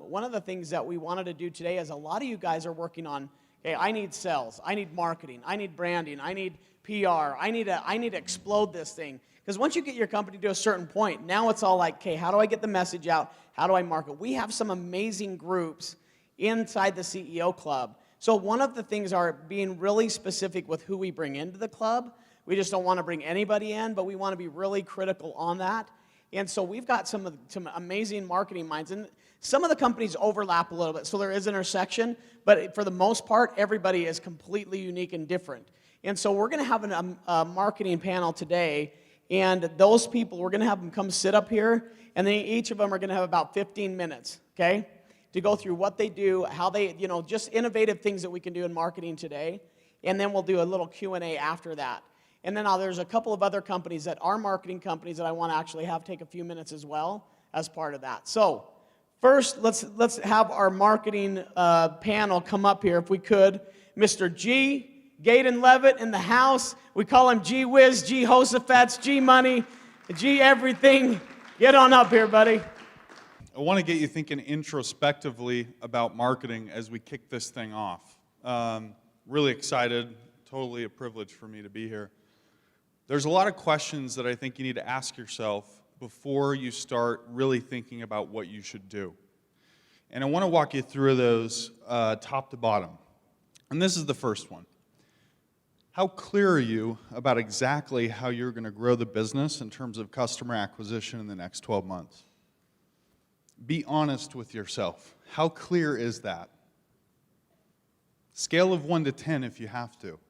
one of the things that we wanted to do today is a lot of you guys are working on, okay, I need sales, I need marketing, I need branding, I need PR, I need to explode this thing. Because once you get your company to a certain point, now it's all like, okay, how do I get the message out? How do I market? We have some amazing groups inside the CEO Club. So one of the things are being really specific with who we bring into the club. We just don't want to bring anybody in, but we want to be really critical on that. And so we've got some amazing marketing minds. And some of the companies overlap a little bit, so there is intersection. But for the most part, everybody is completely unique and different. And so we're going to have a marketing panel today. And those people, we're going to have them come sit up here. And then each of them are going to have about 15 minutes, okay, to go through what they do, how they, just innovative things that we can do in marketing today. And then we'll do a little Q&A after that. And then there's a couple of other companies that are marketing companies that I want to actually have take a few minutes as well as part of that. So first, let's have our marketing panel come up here, if we could. Mr. Gaydon Levitt in the house. We call him G Whiz, G Hosafats, G Money, G Everything. Get on up here, buddy. I want to get you thinking introspectively about marketing as we kick this thing off. Really excited, totally a privilege for me to be here. There's a lot of questions that I think you need to ask yourself before you start really thinking about what you should do. And I want to walk you through those top to bottom. And this is the first one. How clear are you about exactly how you're going to grow the business in terms of customer acquisition in the next 12 months? Be honest with yourself. How clear is that? Scale of 1 to 10 if you have to.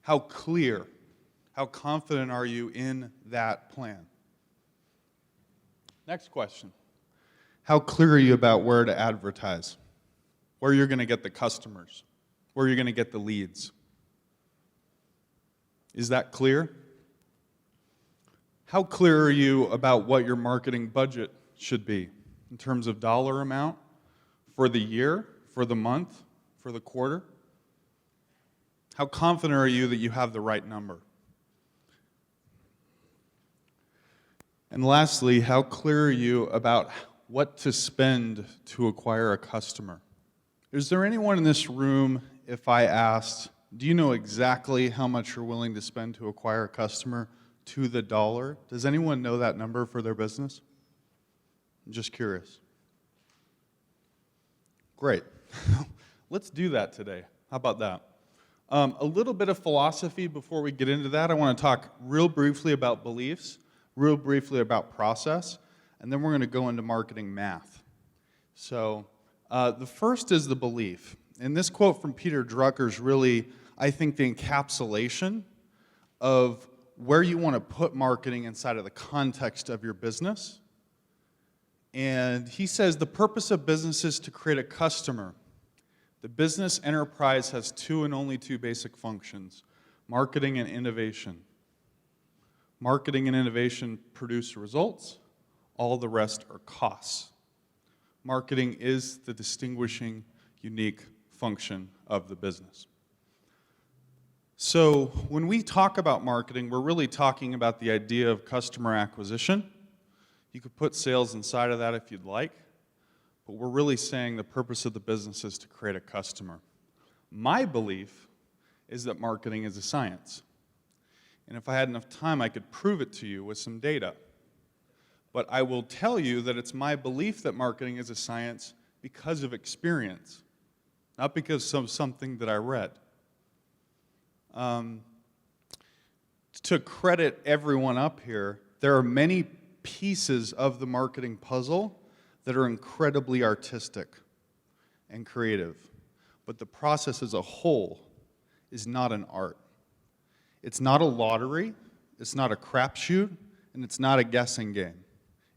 How clear? How confident are you in that plan? Next question. How clear are you about where to advertise? Where you're going to get the customers? Where you're going to get the leads? Is that clear? How clear are you about what your marketing budget should be in terms of dollar amount for the year, for the month, for the quarter? How confident are you that you have the right number? And lastly, how clear are you about what to spend to acquire a customer? Is there anyone in this room, if I asked, do you know exactly how much you're willing to spend to acquire a customer to the dollar? Does anyone know that number for their business? I'm just curious. Great. Let's do that today. How about that? A little bit of philosophy before we get into that. I want to talk real briefly about beliefs, real briefly about process, and then we're going to go into marketing math. So the first is the belief. And this quote from Peter Drucker is really, I think, the encapsulation of where you want to put marketing inside of the context of your business. And he says, the purpose of business is to create a customer. The business enterprise has two and only two basic functions, marketing and innovation. Marketing and innovation produce results. All the rest are costs. Marketing is the distinguishing, unique function of the business. So when we talk about marketing, we're really talking about the idea of customer acquisition. You could put sales inside of that if you'd like, but we're really saying the purpose of the business is to create a customer. My belief is that marketing is a science. And if I had enough time, I could prove it to you with some data. But I will tell you that it's my belief that marketing is a science because of experience, not because of something that I read. To credit everyone up here, there are many pieces of the marketing puzzle that are incredibly artistic and creative. But the process as a whole is not an art. It's not a lottery, it's not a crapshoot, and it's not a guessing game.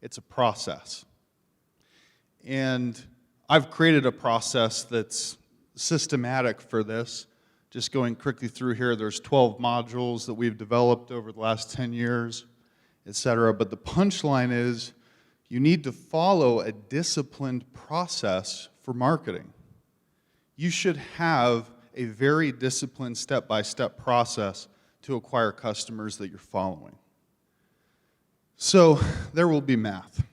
It's a process. And I've created a process that's systematic for this. Just going quickly through here, there's 12 modules that we've developed over the last 10 years, etc. But the punchline is you need to follow a disciplined process for marketing. You should have a very disciplined step-by-step process to acquire customers that you're following. So there will be math.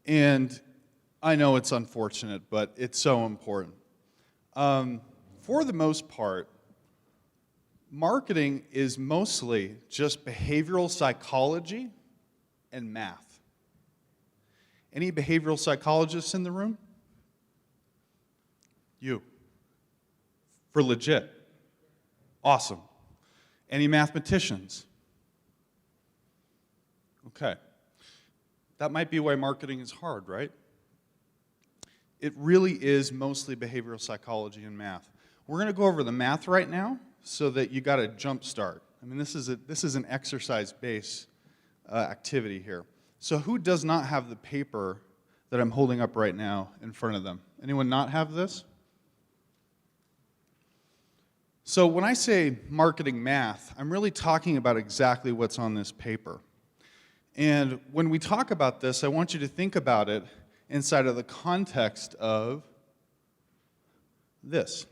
And I know it's unfortunate, but it's so important. For the most part, marketing is mostly just behavioral psychology and math. Any behavioral psychologists in the room? You. For legit. Awesome. Any mathematicians? Okay. That might be why marketing is hard, right? It really is mostly behavioral psychology and math. We're going to go over the math right now so that you got a jump start. I mean, this is an exercise-based activity here. So who does not have the paper that I'm holding up right now in front of them? Anyone not have this? So when I say marketing math, I'm really talking about exactly what's on this paper. And when we talk about this, I want you to think about it inside of the context of this.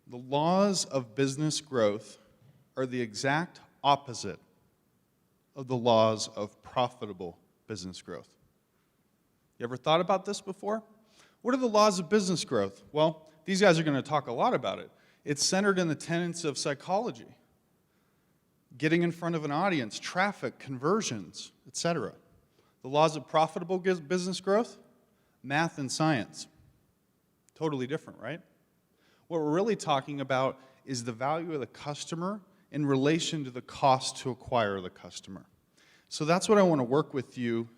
The laws of business growth are the exact opposite of the laws of profitable business growth. You ever thought about this before? What are the laws of business growth? Well, these guys are going to talk a lot about it. It's centered in the tenets of psychology, getting in front of an audience, traffic, conversions, etc. The laws of profitable business growth, math and science. Totally different, right? What we're really talking about is the value of the customer in relation to the cost to acquire the customer. So that's what I want to work with you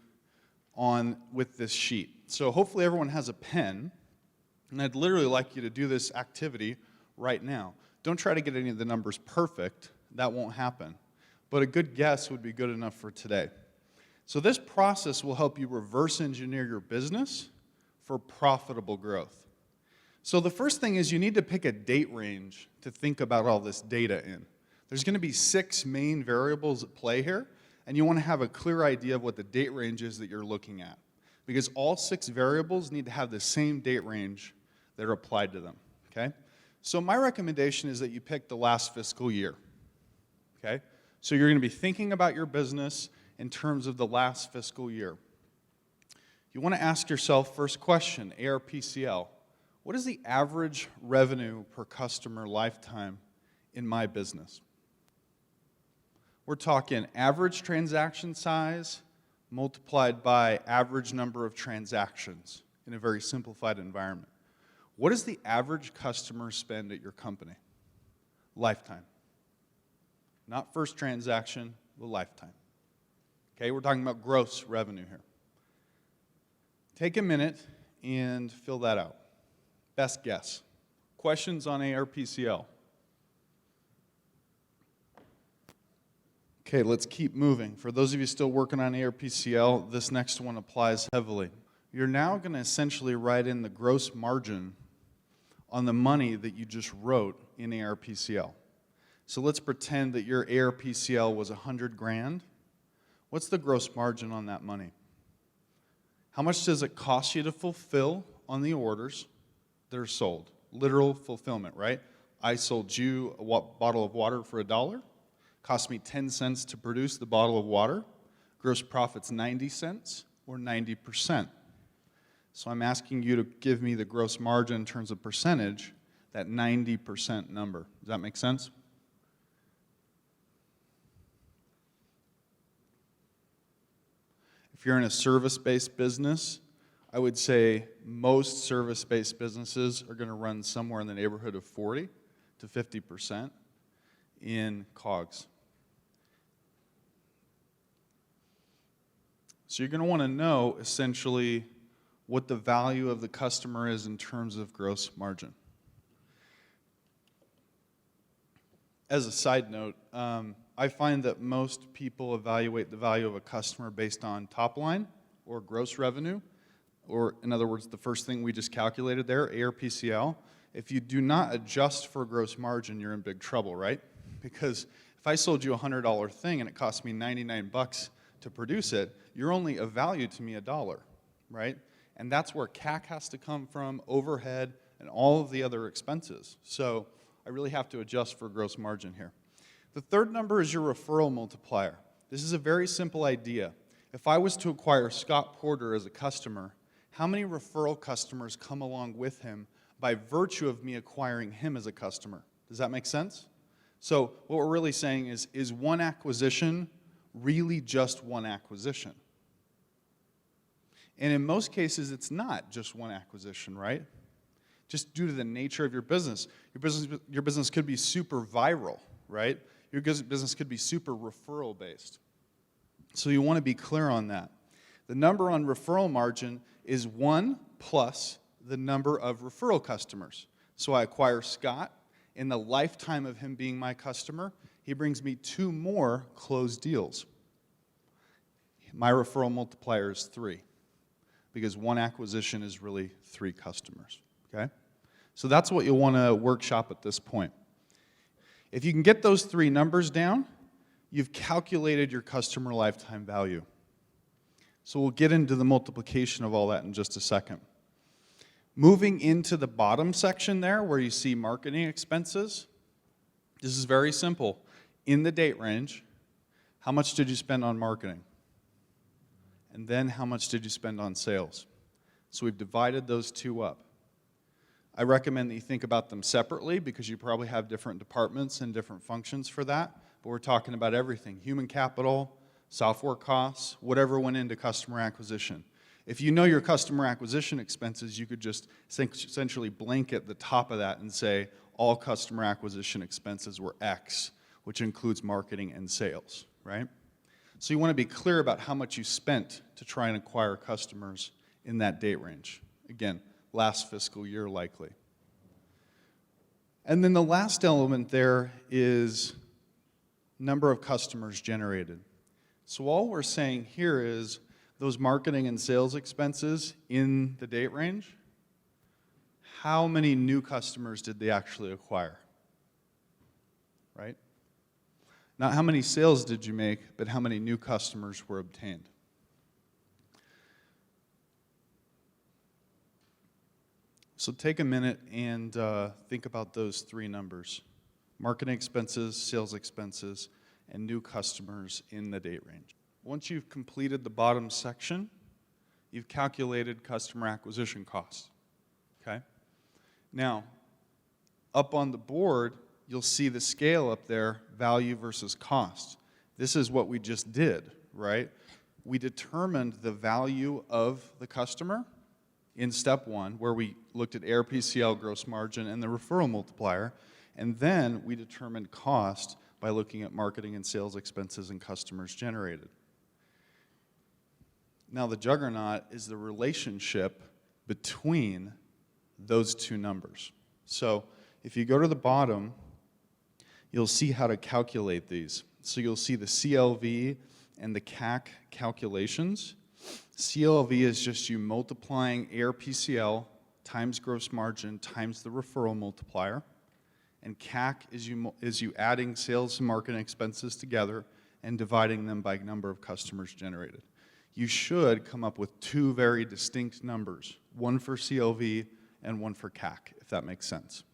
on with this sheet. So hopefully everyone has a pen, and I'd literally like you to do this activity right now. Don't try to get any of the numbers perfect. That won't happen. But a good guess would be good enough for today. So this process will help you reverse engineer your business for profitable growth. So the first thing is you need to pick a date range to think about all this data in. There's going to be 6 main variables at play here, and you want to have a clear idea of what the date range is that you're looking at. Because all 6 variables need to have the same date range that are applied to them, okay? So my recommendation is that you pick the last fiscal year, okay? So you're going to be thinking about your business in terms of the last fiscal year. You want to ask yourself, first question, ARPCL. What is the average revenue per customer lifetime in my business? We're talking average transaction size multiplied by average number of transactions in a very simplified environment. What does the average customer spend at your company? Lifetime. Not first transaction, the lifetime. Okay, we're talking about gross revenue here. Take a minute and fill that out. Best guess. Questions on ARPCL? Okay, let's keep moving. For those of you still working on ARPCL, this next one applies heavily. You're now going to essentially write in the gross margin on the money that you just wrote in ARPCL. So let's pretend that your ARPCL was 100 grand. What's the gross margin on that money? How much does it cost you to fulfill on the orders that are sold? Literal fulfillment, right? I sold you a bottle of water for $1. Cost me 10 cents to produce the bottle of water. Gross profit's 90 cents or 90%. So I'm asking you to give me the gross margin in terms of percentage, that 90% number. Does that make sense? If you're in a service-based business, I would say most service-based businesses are going to run somewhere in the neighborhood of 40 to 50% in COGS. So you're going to want to know, essentially, what the value of the customer is in terms of gross margin. As a side note, I find that most people evaluate the value of a customer based on top line or gross revenue, or in other words, the first thing we just calculated there, ARPCL. If you do not adjust for gross margin, you're in big trouble, right? Because if I sold you a $100 thing and it cost me 99 bucks to produce it, you're only of value to me $1, right? And that's where CAC has to come from, overhead, and all of the other expenses. So I really have to adjust for gross margin here. The third number is your referral multiplier. This is a very simple idea. If I was to acquire Scott Porter as a customer, how many referral customers come along with him by virtue of me acquiring him as a customer? Does that make sense? So what we're really saying is one acquisition really just one acquisition? And in most cases, it's not just one acquisition, right? Just due to the nature of your business. Your business could be super viral, right? Your business could be super referral based. So you want to be clear on that. The number on referral margin is 1 plus the number of referral customers. So I acquire Scott. In the lifetime of him being my customer, he brings me 2 more closed deals. My referral multiplier is 3, because one acquisition is really 3 customers, okay? So that's what you'll want to workshop at this point. If you can get those 3 numbers down, you've calculated your customer lifetime value. So we'll get into the multiplication of all that in just a second. Moving into the bottom section there where you see marketing expenses, this is very simple. In the date range, how much did you spend on marketing? And then how much did you spend on sales? So we've divided those 2 up. I recommend that you think about them separately because you probably have different departments and different functions for that, but we're talking about everything: human capital, software costs, whatever went into customer acquisition. If you know your customer acquisition expenses, you could just essentially blanket the top of that and say all customer acquisition expenses were X, which includes marketing and sales, right? So you want to be clear about how much you spent to try and acquire customers in that date range. Again, last fiscal year likely. And then the last element there is number of customers generated. So all we're saying here is those marketing and sales expenses in the date range, how many new customers did they actually acquire, right? Not how many sales did you make, but how many new customers were obtained. So take a minute and think about those 3 numbers: marketing expenses, sales expenses, and new customers in the date range. Once you've completed the bottom section, you've calculated customer acquisition costs, okay? Now, up on the board, you'll see the scale up there, value versus cost. This is what we just did, right? We determined the value of the customer in step 1, where we looked at ARPCL, gross margin, and the referral multiplier, and then we determined cost by looking at marketing and sales expenses and customers generated. Now, the juggernaut is the relationship between those 2 numbers. So if you go to the bottom, you'll see how to calculate these. So you'll see the CLV and the CAC calculations. CLV is just you multiplying ARPCL times gross margin times the referral multiplier. And CAC is you adding sales and marketing expenses together and dividing them by number of customers generated. You should come up with 2 very distinct numbers, one for CLV and one for CAC, if that makes sense.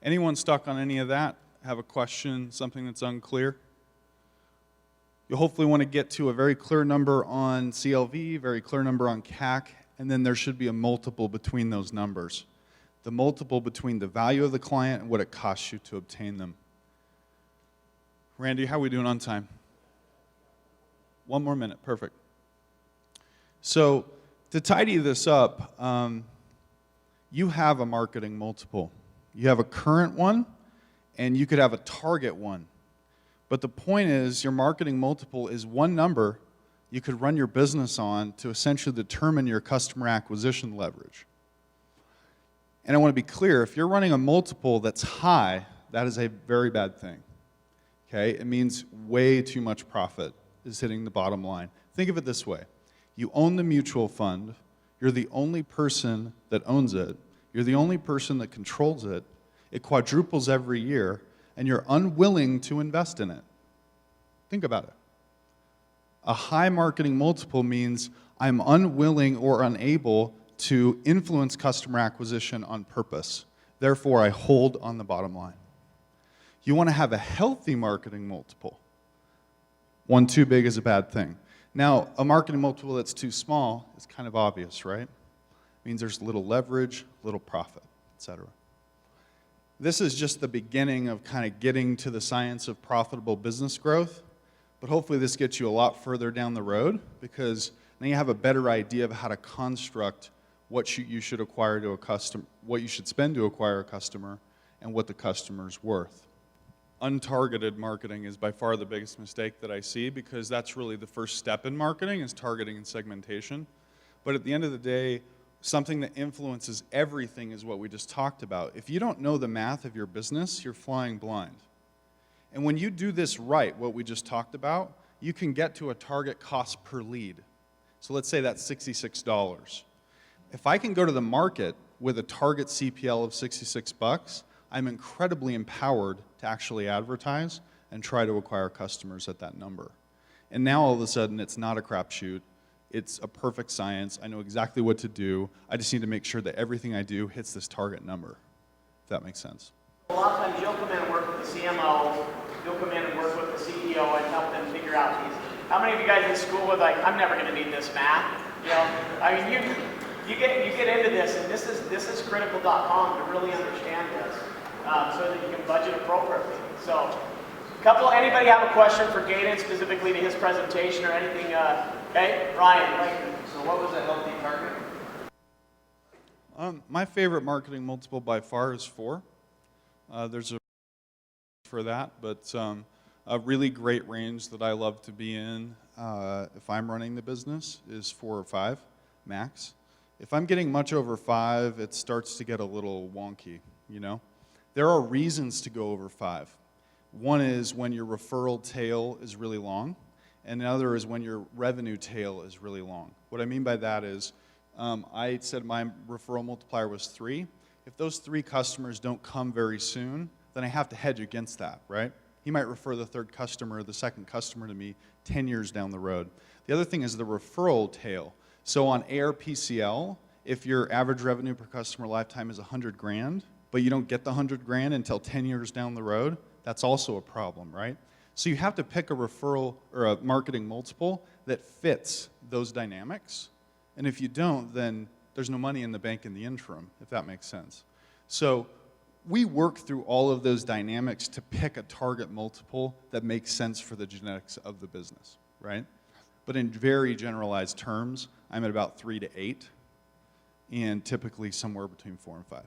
Anyone stuck on any of that? Have a question, something that's unclear? You'll hopefully want to get to a very clear number on CLV, very clear number on CAC, and then there should be a multiple between those numbers. The multiple between the value of the client and what it costs you to obtain them. Randy, how are we doing on time? 1 more minute, perfect. So to tidy this up, you have a marketing multiple. You have a current one, and you could have a target one. But the point is, your marketing multiple is one number you could run your business on to essentially determine your customer acquisition leverage. And I want to be clear, if you're running a multiple that's high, that is a very bad thing. Okay? It means way too much profit is hitting the bottom line. Think of it this way. You own the mutual fund. You're the only person that owns it. You're the only person that controls it. It quadruples every year, and you're unwilling to invest in it. Think about it. A high marketing multiple means I'm unwilling or unable to influence customer acquisition on purpose. Therefore, I hold on the bottom line. You want to have a healthy marketing multiple. One too big is a bad thing. Now, a marketing multiple that's too small is kind of obvious, right? It means there's little leverage, little profit, etc. This is just the beginning of kind of getting to the science of profitable business growth, but hopefully this gets you a lot further down the road, because then you have a better idea of how to construct what you should acquire to a customer, what you should spend to acquire a customer, and what the customer's worth. Untargeted marketing is by far the biggest mistake that I see, because that's really the first step in marketing, is targeting and segmentation. But at the end of the day, something that influences everything is what we just talked about. If you don't know the math of your business, you're flying blind. And when you do this right, what we just talked about, you can get to a target cost per lead. So let's say that's $66. If I can go to the market with a target CPL of $66, I'm incredibly empowered to actually advertise and try to acquire customers at that number. And now all of a sudden it's not a crapshoot, it's a perfect science, I know exactly what to do, I just need to make sure that everything I do hits this target number, if that makes sense. A lot of times you'll come in and work with the CMO, you'll come in and work with the CEO and help them figure out these. How many of you guys in school were like, I'm never going to need this math? You know, I mean, you get into this, and this is critical.com to really understand this. So that you can budget appropriately. So, anybody have a question for Gaydon specifically to his presentation or anything? Okay, Ryan. So what was a healthy target? My favorite marketing multiple by far is 4. There's a for that, but a really great range that I love to be in if I'm running the business is 4 or 5 max. If I'm getting much over 5, it starts to get a little wonky, you know? There are reasons to go over 5. One is when your referral tail is really long, and the other is when your revenue tail is really long. What I mean by that is, I said my referral multiplier was 3. If those 3 customers don't come very soon, then I have to hedge against that, right? He might refer the 3rd customer or the 2nd customer to me 10 years down the road. The other thing is the referral tail. So on ARPCL, if your average revenue per customer lifetime is 100 grand, but you don't get the 100 grand until 10 years down the road, that's also a problem, right? So you have to pick a referral or a marketing multiple that fits those dynamics. And if you don't, then there's no money in the bank in the interim, if that makes sense. So we work through all of those dynamics to pick a target multiple that makes sense for the genetics of the business, right? But in very generalized terms, I'm at about 3 to 8, and typically somewhere between 4 and 5.